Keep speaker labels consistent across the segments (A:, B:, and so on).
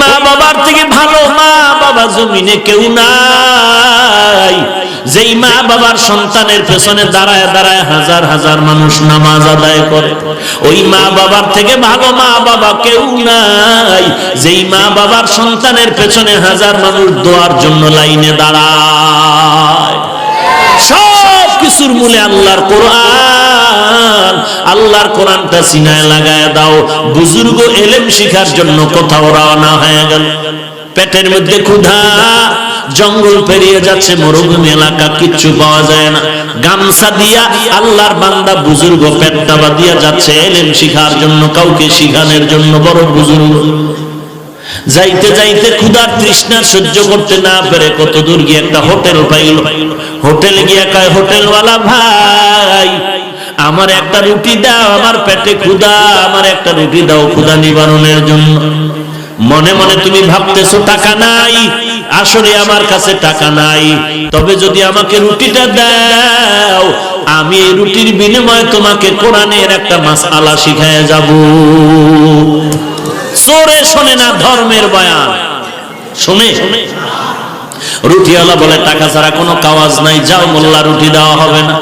A: মা বাবার থেকে ভালো মা বাবা জমিনে কেউ নাই। যেই মা বাবার সন্তানের পেছনে দাঁড়ায় দাঁড়ায় হাজার হাজার মানুষ নামাজ আদায় করে, ওই মা বাবার থেকে ভালো মা বাবা কেউ নাই। যেই মা বাবার সন্তানের পেছনে হাজার মানুষ দোয়ার জন্য লাইনে দাঁড়ায়। সব কিছুর মূলে আল্লাহর কোরআন। আল্লাহর কোরআনটা সিনায় লাগায় দাও। বুজুর্গ এলেম শিখার জন্য কোথাও রওনা হয়ে গেল, পেটের মধ্যে ক্ষুধা, জঙ্গল পেরিয়ে যাচ্ছে, মরুভূমি এলাকা, কিচ্ছু পাওয়া যায় না। গামছা দিয়া আল্লাহর বান্দা বুজুর্গ পেটটা বাঁধিয়া যাচ্ছে এলেম শিখার জন্য, কাউকে শিখানোর জন্য। বড় বুজুর্গ যাইতে যাইতে ক্ষুধার তৃষ্ণা সহ্য করতে না পেরে কত দূর গিয়ে একটা হোটেল পাইল। হোটেলে গিয়ে কয়, হোটেলওয়ালা ভাই আমার একটা রুটি দাও, আমার পেটে ক্ষুধা, আমার একটা রুটি দাও ক্ষুধা নিবারণের জন্য। মনে মনে তুমি ভাবতেছো টাকা নাই, আসলে আমার কাছে টাকা নাই, তবে যদি আমাকে রুটিটা দাও আমি এই রুটির বিনিময়ে তোমাকে কোরআনের একটা মাসআলা শিখায় যাব। চোরে শোনে না ধর্মের বয়ান, শুনে। রুটিওয়ালা বলে টাকা ছাড়া কোনো কাওয়াজ নাই, যাও মোল্লা রুটি দেওয়া হবে না।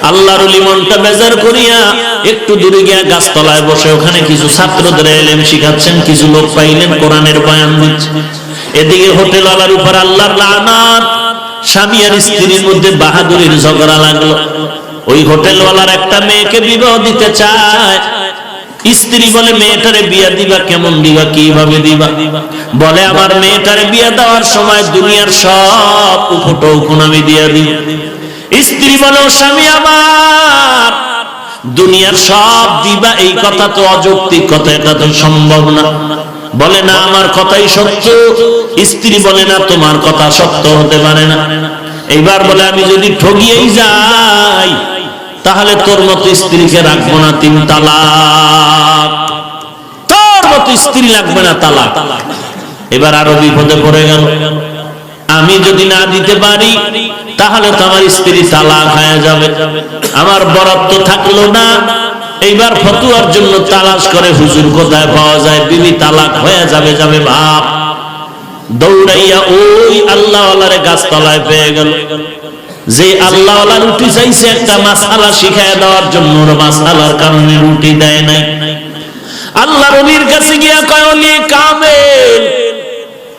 A: আল্লাহর ওলি মনটা বেজার করিয়া একটু দূরে গিয়া গাছতলায় বসে ওখানে কিছু ছাত্রদের ইলম শিখাচ্ছেন। কিছু লোক পাইলেন কোরআনের বয়ান দিচ্ছে। এদিকে হোটেলওয়ালার উপর আল্লাহর লানাত। স্বামী আর স্ত্রীর মধ্যে বাহাদুরির ঝগড়া লাগলো। ওই হোটেলওয়ালার একটা মেয়েকে বিবাহ দিতে চায়। স্ত্রী বলে, মেয়েটারে বিয়া দিবা, কেমন দিবা, কিভাবে দিবা? বলে, আমার মেয়েটারে বিয়া দেওয়ার সময় দুনিয়ার সব উপটৌকুন আমি দিয়া দিব। স্ত্রী বলে, স্বামী আমার দুনিয়ার সব দিবা, এই কথা তো অযৌক্তিক কথা, এটা তো সম্ভব না। বলে, না আমার কথাই সত্য। স্ত্রী বলে, না তোমার কথা সত্য হতে পারে না। এইবার বলে, আমি যদি ঠগিয়েই যাই তাহলে তোর মতো স্ত্রীকে রাখবো না, 3 তালাক। তোর মতো স্ত্রী লাগবে না, তালাক। এবার আরো বিপদে পড়ে গেল। আমি যদি না দিতে পারি তাহলে তো আমার স্ত্রী তালাক হয়ে যাবে, আমার বরাদ্দ থাকলো না। এইবার ফতুয়ার জন্য তালাশ করে হুজুর কোথায় পাওয়া যায়, বিবি তালাক হয়ে যাবে যাবে ভাব। দৌড়াইয়া ওই আল্লাহওয়ালারে গাছতলায় পেয়ে গেল। যে আল্লাহওয়ালা রুটি চাইছে একটা মাসআলা শিখায় দেওয়ার জন্য, মাসআলার কারণে রুটি দেয় নাই। আল্লাহর ওলির কাছে গিয়া কয়, ওলি কামেল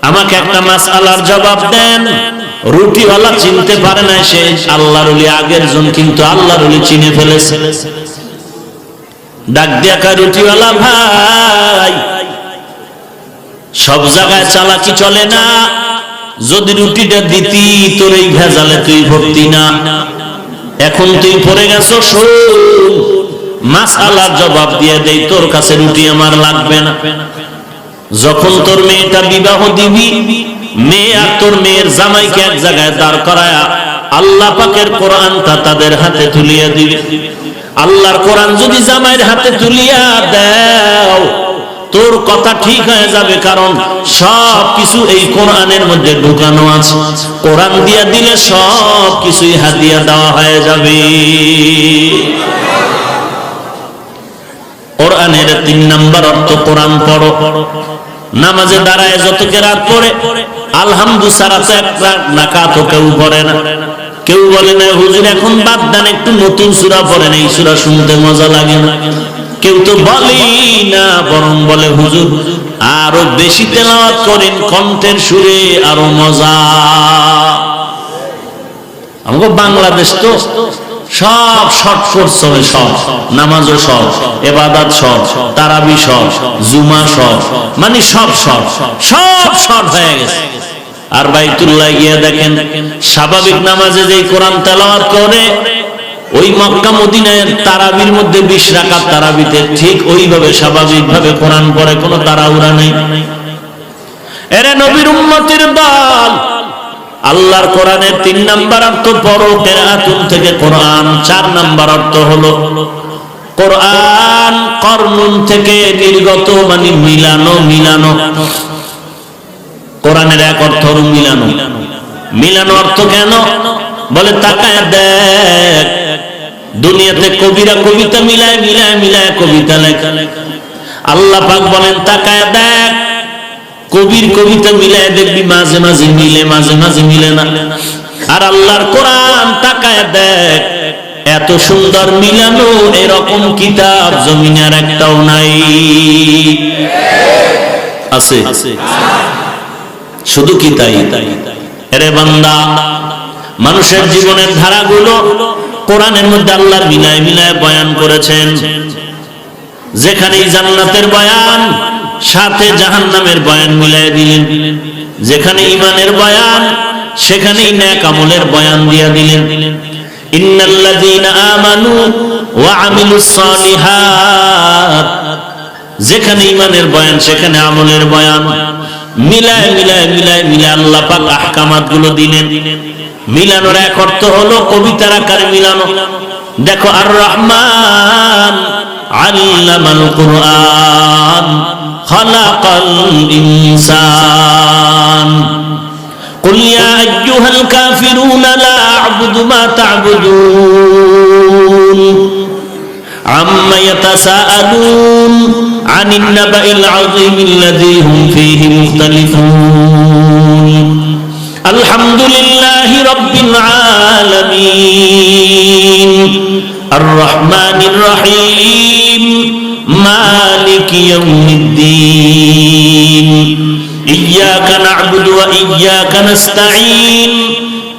A: আমাকে একটা মাসআলার জবাব দেন। রুটিওয়ালা চিনতে পারে না সে আল্লাহর ওলি আগের জন, কিন্তু আল্লাহর ওলি চিনে ফেলেছে। ডাক দিয়া কয়, রুটিওয়ালা ভাই সব জায়গায় চালাকি চলে না। যদি রুটিটা দিতি তোর এই ভেজালে তুই ভর্তি না, এখন তুই পড়ে গেছো। শোন, মাসআলার জবাব দিয়ে দেই, তোর কাছে রুটি আমার লাগবে না। যখন তোর মেয়েটা বিবাহ দিবি, মেয়ে আর তোর মেয়ের জামাইকে এক জায়গায় দাঁড় করায়া আল্লাহ পাকের কোরআনটা তাদের হাতে তুলিয়া দিবি। আল্লাহর কোরআন যদি জামাইয়ের হাতে তুলিয়া দাও তোর কথা ঠিক হয়ে যাবে, কারণ সব কিছু এই কোরআনের মধ্যে ঢুকানো আছে। কোরআন দিয়া দিলে সব কিছুই হাদিয়া দেওয়া হয়ে যাবে। কোরআনের 3 নাম্বার অর্থ, কোরআন পড়ো। নামাজে দাঁড়ায় যত কেরাত পড়ে আলহামদু ছাড়া তো একটা নাকাতও কেউ পড়ে না। কেউ বলে না হুজুর এখন বাদ দেন, একটু নতুন সূরা পড়েন, এই সূরা শুনতে মজা লাগে না। কেউ তো বলেই না, বরং বলে হুজুর আরো বেশি তেলাওয়াত করেন, কণ্ঠের সুরে আরো মজা। আমাকে বাংলাদেশ তো সব শর্টকট চলে, সব নামাজও সব, ইবাদত সব, তারাবি সব, জুমা সব, মানে সব শর্ট হয়ে গেছে। আর বাইতুল্লাহ গিয়ে দেখেন স্বাভাবিক নামাজে যেই কোরআন তেলাওয়াত করে, ওই মক্কা মদিনার তারাবির মধ্যে 20 রাকাত তারাবিতে ঠিক ওইভাবে স্বাভাবিকভাবে কোরআন পড়ে, কোনো তাড়াহুড়া নেই। এরে নবীর উম্মতের দল, আল্লাহর কোরআনের 3 নাম্বার অর্থ পড়ো, কিরাআতুন থেকে কোরআন। 4 নাম্বার অর্থ হলো কোরআন কর্নুন থেকে নির্গত, মানে মিলানো। কোরআনের এক অর্থ হলো মিলানো অর্থ কেন? বলে তাকায় দেখ, দুনিয়াতে কবিরা কবিতা মিলায় কবিতা লেখা। আল্লাহ পাক বলেন তাকায় দেখ, কবির কবিতা মিলায় দেখবি মাঝে মাঝে মিলে, মাঝে মাঝে মিলে না। আর আল্লাহর কোরআন তাকায় দেখ, এত সুন্দর মিলানো এরকম কিতাব জমিনে আর একটাও নাই। আছে? শুধু কি তাই? আরে বান্দা, মানুষের জীবনের ধারাগুলো কোরআনের মধ্যে আল্লাহর মিলায় মিলায় বয়ান করেছেন। যেখানেই জান্নাতের বয়ান, সাথে জাহান্নামের বয়ান মিলায় দিলেন। যেখানে ঈমানের বয়ান, সেখানেই নেক আমলের বয়ান দিয়া দিলেন। ইন্নাল্লাযীনা আমানু ওয়া আমিলুস সালিহাত, যেখানে ঈমানের বয়ান সেখানে আমলের বয়ান, মিলায় মিলায় মিলায় মিলায় আল্লাহ পাক আহকামাত গুলো দিলেন। মিলানোর এক অর্থ হলো কবিতার আকারে মিলানো। দেখো, আর রহমান আল্লামাল কুরআন খালাকাল ইনসান কুল ইয়া আইয়ুহাল কাফিরুনা লা আ'বুদু মা তা'বুদুন আম্মা ইয়াতাসাআলুন আনিন নাবাইল আযীমিল্লাযী হুম ফীহি মুখতালিফুন আলহামদুলিল্লাহি রাব্বিল আলামিন আর রহমানির রহিম মালিকি ইয়াউমিদ্দিন ইয়্যাকা না'বুদু ওয়া ইয়্যাকা নাস্তাঈন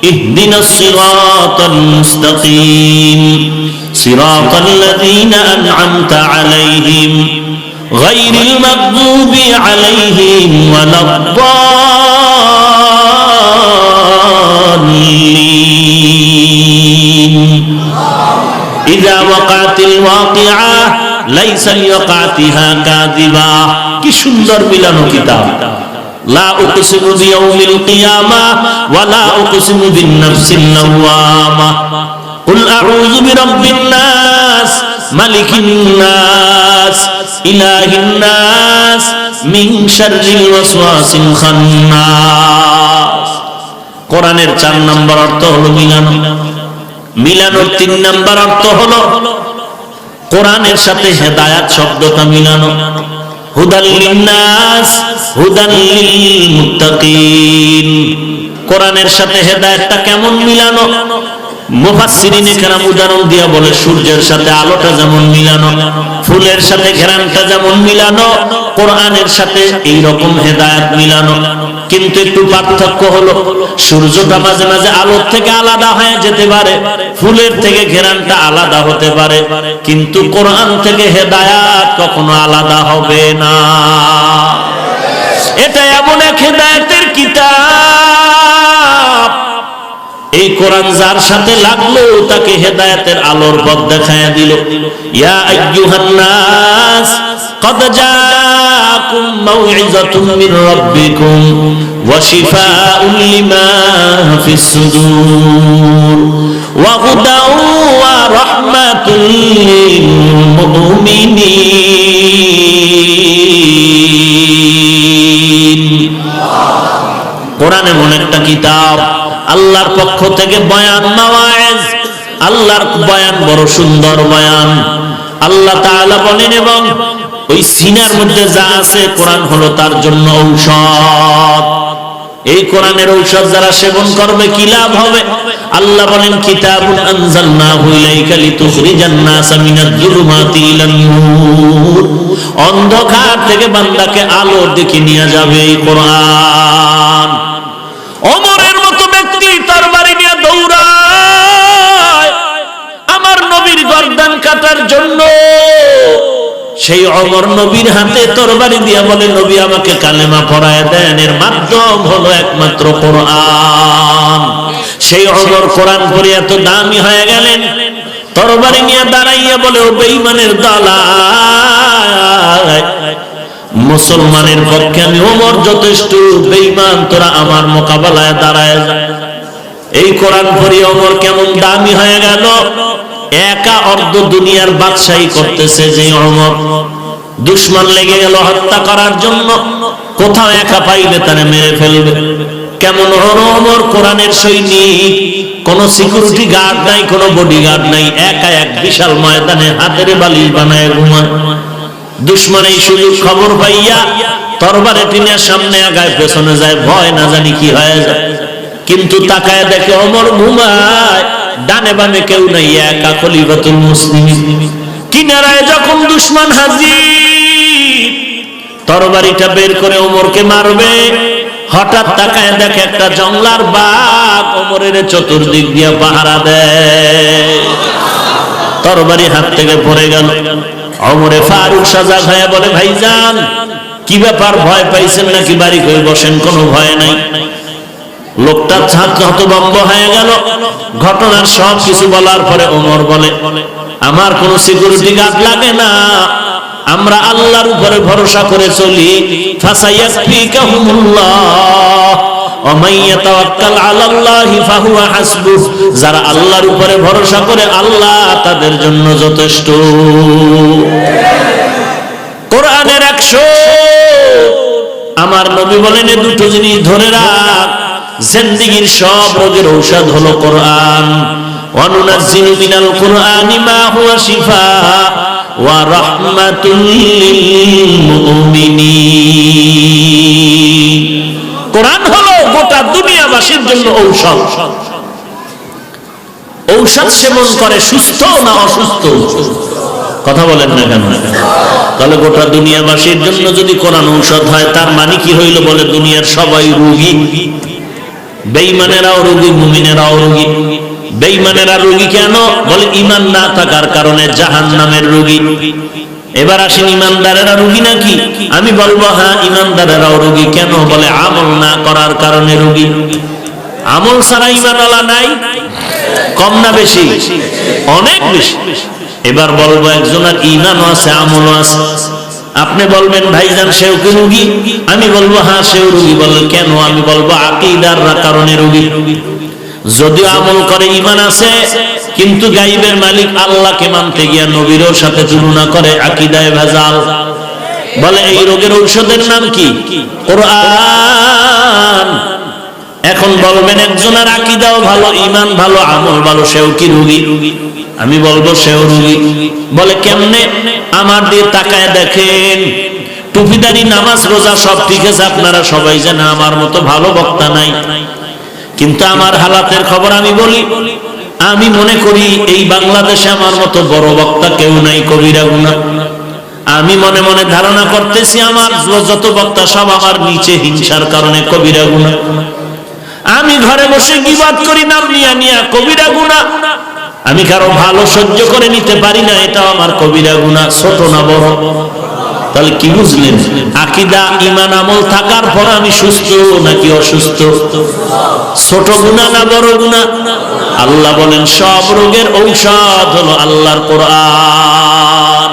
A: ইহদিনাস সিরাতাল মুস্তাকিম সিরাতাল লাযীনা আন'আমতা আলাইহিম গায়রিল মাগযুবি আলাইহিম ওয়ালাদ-দাল্লিন ইযা ওয়াকাতিল ওয়াকিআ লাইসা লিওয়াকাতিহা কাযিবা। কি সুন্দর মিলানো কিতাব। লা উকসিমু বিয়াউমিল কিয়ামা ওয়া লা উকসিমু বিন নাফসিল লাওয়ামা কুল আউযু বিরাব্বিন নাস মালিকিন নাস ইলাহিন নাস মিন শাররিল ওয়াসওয়াসিল খান্নাস। কোরআনের 4 নম্বর অর্থ হলো মিলানো। মিলানোর 3 নম্বর অর্থ হলো কোরআনের সাথে হেদায়াত শব্দটা মিলানো। হুদাল লিন্নাস হুদাল লিল মুত্তাকিন। কোরআনের সাথে হেদায়েতটা কেমন মিলানো? মুফাসসিরিনে কেরাম উদাহরণ দিয়া বলে, সূর্যের সাথে আলোটা যেমন মিলানো, ফুলের সাথে ঘেরানটা যেমন মিলানো, কোরআনের সাথে এই রকম হেদায়েত মিলানো। কিন্তু একটু পার্থক্য হলো, সূর্যটা মাঝে মাঝে আলোর থেকে আলাদা হয়ে যেতে পারে, ফুলের থেকে ঘেরানটা আলাদা হতে পারে, কিন্তু কোরআন থেকে হেদায়েত কখনো আলাদা হবে না। এটা এমন এক হেদায়েতের কিতাব, এই কোরআন যার সাথে লাগলো তাকে হেদায়েতের আলোর পথ দেখায়া দিল। ইয়া আইয়ুহান নাস قد جاءكم موعظة من ربكم وشفاء لما في الصدور وهدى ورحمة للمؤمنين। কোরআন এমন একটা কিতাব, আল্লাহর পক্ষ থেকে বয়ান মাওয়াইজ। আল্লাহর বয়ান বড় সুন্দর বয়ান। আল্লাহ তাআলা বলেন, এবং ওই সিনার মধ্যে যা আছে কোরআন হলো তার জন্য ঔষধ। এই কোরআনের ঔষধ যারা সেবন করবে কি লাভ হবে? আল্লাহ বলেন, কিতাবুন আনজালনাহু ইলাইকা লিতুখরিজান নাসা মিনাজ যুলুমাতি ইলান নূর। অন্ধকার থেকে বান্দাকে আলোর দিকে নিয়ে যাবে এই কোরআন। ওমরের মতো ব্যক্তি তরবারি নিয়ে দৌড়ায় আমার নবীর গর্দান কাটার জন্য। সেই ওমর নবীর হাতে তরবারি দিয়া বলে, নবী আমাকে কালেমা পড়ায় দেন, এর মাধ্যম হলো একমাত্র কোরআন। সেই ওমর কোরআন পড়ে এত দামি হয়ে গেলেন, তরবারি নিয়ে দাঁড়াইয়া বলে, ও বেঈমানের দল, মুসলমানের পক্ষে আমি ওমর যথেষ্ট, বেঈমান তোরা আমার মোকাবেলায় দাঁড়ায় যা। এই কোরআন পড়ে ওমর কেমন দামি হয়ে গেল। একা অর্ধ দুনিয়ার বাদশাহী করতেছে যে ওমর, দুশমন লেগে গেল হত্যা করার জন্য, কোথাও একা পাইলে তারে মেরে ফেলবে। কেমন ওমর কোরআনের সৈনিক, কোন সিকিউরিটি গার্ড নাই, কোন বডিগার্ড নাই, একা এক বিশাল ময়দানে হাতের বালিশ বানায় ঘুমায়। দুশমন এই সুযোগ খবর পাইয়া তরবারে টিনের সামনে আগায় পেছনে যায়, ভয় না জানি কি হয়ে যায়। কিন্তু তাকায় দেখে ওমর ঘুমায়, ডানে বামে কেউ নাই, একা খলিফাতুল মুসলিমিন। কিনারায় যখন দুশমন হাজির, তরবারিটা বের করে ওমরকে মারবে, হঠাৎ তাকায় দেখে একটা জংলার বাঘ ওমরের চতুর্দিক দিয়ে পাহারা দেয়। তরবারি হাত থেকে পড়ে গেল। ওমরে ফারুক সজাগ হয়ে বলে, ভাইজান কি ব্যাপার, ভয় পাইছেন নাকি? বাড়ি হয়ে বসেন, কোনো ভয় নাই। লোকটা হতভম্ব হয়ে গেল। ঘটনার সব কিছু বলার পরে ওমর বলে, আমার কোন সিকিউরিটি গার্ড লাগে না, আমরা আল্লাহর উপরে ভরসা করে চলি। ফাসায়াকফিকাহুমুল্লাহ ওয়া মান ইয়াতাওয়াক্কাল আলাল্লাহি ফাহুয়া হাসবুহ, যারা আল্লাহর উপরে ভরসা করে আল্লাহ তাদের জন্য যথেষ্ট। কোরআনের 100 আমার নবী বলেন, এই দুটো জিনিস ধরে রাখ, জিন্দেগীর সব রোগের ঔষধ হলো কোরআন। ওয়া নুনাজ্জিলু মিনাল কুরআনি মা হুয়া শিফাআ ওয়া রাহমাতুল লিল মুমিনিন। কোরআন হলো গোটা দুনিয়াবাসীর জন্য ঔষধ। ঔষধ সেবন করে সুস্থ না অসুস্থ? কথা বলেন না কেন? তাহলে গোটা দুনিয়াবাসীর জন্য যদি কোরআন ঔষধ হয়, তার মানে কি হইল? বলে দুনিয়ার সবাই রোগী, বেঈমানেরাও রোগী, মুমিনেরাও রোগী। বেঈমানেরা রোগী কেন? বলে ঈমান না থাকার কারণে জাহান্নামের রোগী। এবার আসেন, ঈমানদারেরা রোগী নাকি? আমি বলবো হ্যাঁ, ঈমানদারেরাও রোগী। কেন? বলে আমল না করার কারণে রোগী। আমল ছাড়া ঈমানওয়ালা নাই? কম না বেশি? অনেক বেশি। এবার বলবো একজনের ঈমানও আছে, আমলও আছে। আপনি বলবেন ভাইজান সেও কি রোগী? আমি বলবো হ্যাঁ সেও রোগী। বলে কেন? আমি বলবো আকীদার কারণে রোগী। যদিও আমল করে, ঈমান আছে, কিন্তু গায়বের মালিক আল্লাহকে মানতে গিয়া নবীরও সাথে তুলনা করে, আকীদায় ভেজাল। বলে এই রোগের ঔষধের নাম কি? কোরআন। এখন বলবেন একজনের আকীদাও ভালো, ঈমান ভালো, আমল ভালো, সেও কি রোগী? আমি বলবো সেও রোগী। বলে কেমনে? আমার দিয়ে তাকায় দেখেন, টুপিদারি, নামাজ, রোজা সব ঠিক আছে, আপনারা সবাই জানেন আমার মতো ভালো বক্তা নাই। কিন্তু আমার হালাতের খবর আমি বলি, আমি মনে করি এই বাংলাদেশে আমার মতো বড় বক্তা কেউ নাই, কবিরা গুনাহ। আমি মনে মনে ধারণা করতেছি আমার যত বক্তা সব আমার নিচে, হিংসার কারণে কবিরা গুনাহ। আমি ঘরে বসে গীবত করি নাম নিয়া নিয়া, কবিরা গুনাহ। আমি কারো ভালো সহ্য করে নিতে পারি না, এটাও আমার কবিরা গুনাহ। ছোট না বড়? তাহলে কি বুঝলেন? আকীদা, ঈমান, আমল থাকার পর আমি সুস্থ নাকি অসুস্থ? ছোট গুনাহ না বড় গুনাহ? আল্লাহ বলেন সব রোগের ঔষধ হলো আল্লাহর কোরআন।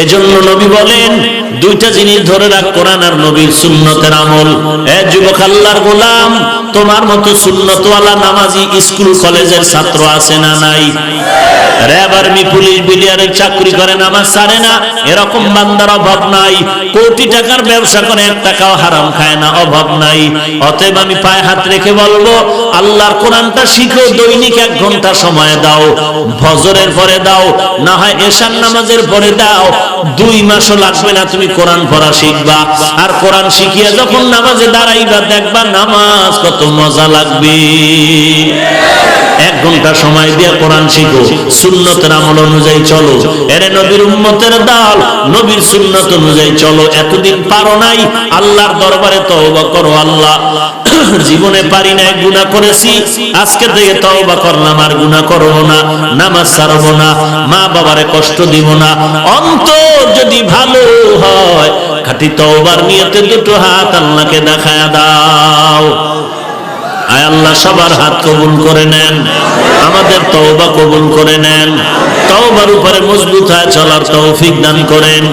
A: এজন্য নবী বলেন দুইটা জিনিস ধরে রাখ, কোরআন আর নবীর সুন্নতের আমল। এ যুবক আল্লাহর গোলাম, তোমার মতো সুন্নতওয়ালা নামাজি স্কুল কলেজের ছাত্র আছে না নাই? র‍্যাব, আর্মি, পুলিশ, বিডিআরের চাকরি করে, নামাজ ছাড়ে না, এরকম বান্দার অভাব নাই। কোটি টাকার ব্যবসা করে, 1 টাকাও হারাম খায় না, অভাব নাই। অতএব আমি পায়ে হাত রেখে বলবো, আল্লাহর কোরআনটা শিখো। দৈনিক 1 ঘন্টা সময় দাও, ফজরের পরে দাও, না হয় এশার নামাজের পরে দাও। 2 মাসও লাগবে না, তুমি কোরআন পড়া শিখবা। আর কোরআন শিখিয়া যখন নামাজে দাঁড়াইবা, দেখবা নামাজ কত মজা লাগবে। 1 ঘন্টা সময় দিয়ে কোরআন শিখো, সুন্নতের আমল অনুযায়ী চলো। এরে নবীর উম্মতের দল, নবীর সুন্নত অনুযায়ী চলো। এতদিন পারো নাই, আল্লাহর দরবারে তওবা করো। আল্লাহ, জীবনে পারি নাই, গুনাহ করেছি, আজকে থেকে তওবা করলাম, আর গুনাহ করব না, নামাজ ছাড়ব না, মা বাবারে কষ্ট দিব না। অন্তর যদি ভালো হয়, খাঁটি তওবার নিয়তে 2 হাত আল্লাহকে দেখায়া দাও। আয় আল্লাহ সবার হাত কবুল করে নেন, আমাদের তওবা কবুল করে নেন, তওবার উপরে মজবুত হয়ে চলার তৌফিক দান করেন।